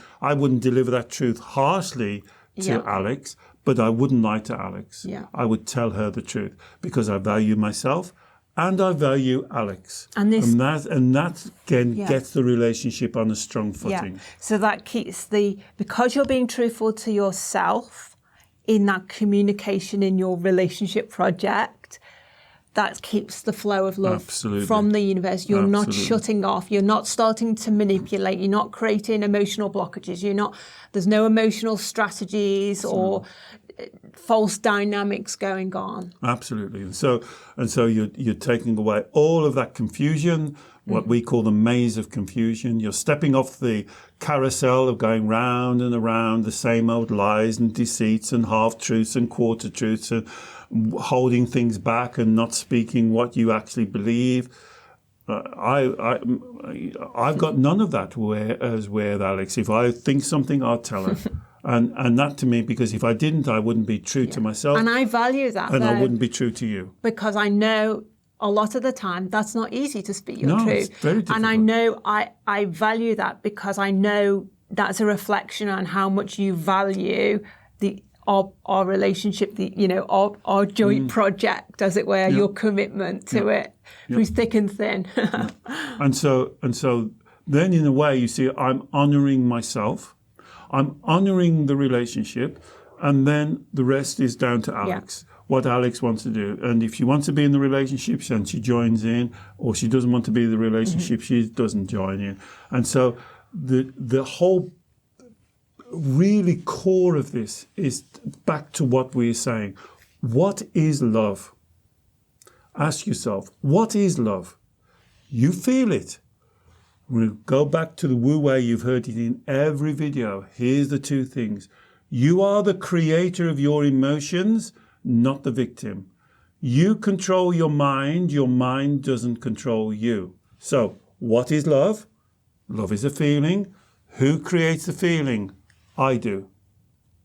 deliver that truth harshly to Alex, but I wouldn't lie to Alex. I would tell her the truth, because I value myself and I value Alex. And that gets the relationship on a strong footing. So that keeps because you're being truthful to yourself in that communication in your relationship project, that keeps the flow of love Absolutely. from the universe. You're not Absolutely. shutting off. You're not starting to manipulate. You're not creating emotional blockages. There's no emotional strategies or false dynamics going on. Absolutely. And so you're taking away all of that confusion, what we call the maze of confusion. You're stepping off the carousel of going round and around the same old lies and deceits and half-truths and quarter-truths and holding things back and not speaking what you actually believe. I've got none of that with Alex. If I think something, I'll tell her. And that to me, because if I didn't, I wouldn't be true to myself. And I value that. And I wouldn't be true to you. Because I know a lot of the time that's not easy to speak your truth. It's very difficult. And I know I value that because I know that's a reflection on how much you value our relationship, our joint project, as it were, your commitment to it through thick and thin. And so then in a way, you see, I'm honoring myself. I'm honoring the relationship, and then the rest is down to Alex, what Alex wants to do. And if she wants to be in the relationship, then she joins in, or she doesn't want to be in the relationship, she doesn't join in. And so the whole really core of this is back to what we're saying. What is love? Ask yourself, what is love? You feel it. We'll go back to the Wu Wei. You've heard it in every video. Here's the two things. You are the creator of your emotions, not the victim. You control your mind doesn't control you. So, what is love? Love is a feeling. Who creates the feeling? I do.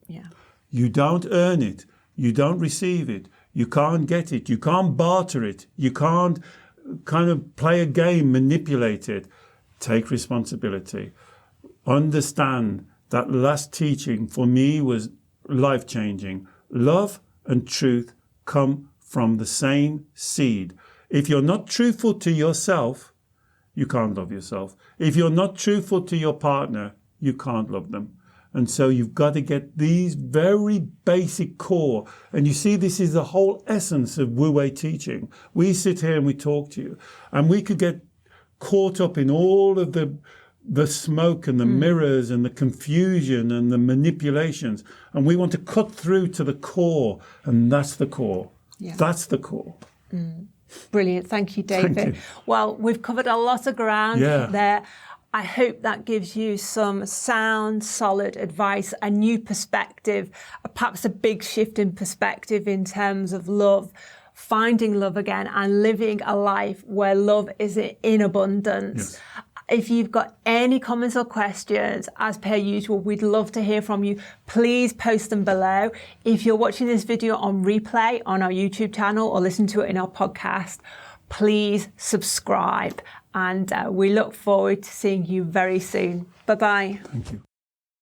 Yeah. You don't earn it. You don't receive it. You can't get it. You can't barter it. You can't kind of play a game, manipulate it. Take responsibility. Understand that last teaching for me was life-changing. Love and truth come from the same seed. If you're not truthful to yourself, you can't love yourself. If you're not truthful to your partner, you can't love them. And so you've got to get these very basic core. And you see, this is the whole essence of Wu Wei teaching. We sit here and we talk to you, and we could get caught up in all of the smoke and the mirrors and the confusion and the manipulations. And we want to cut through to the core, and that's the core. Yeah. That's the core. Brilliant. Thank you, David. Thank you. Well, we've covered a lot of ground there. I hope that gives you some sound, solid advice, a new perspective, perhaps a big shift in perspective in terms of love, finding love again and living a life where love is in abundance. Yes. If you've got any comments or questions, as per usual, we'd love to hear from you. Please post them below. If you're watching this video on replay on our YouTube channel or listen to it in our podcast, please subscribe. And we look forward to seeing you very soon. Bye-bye. Thank you.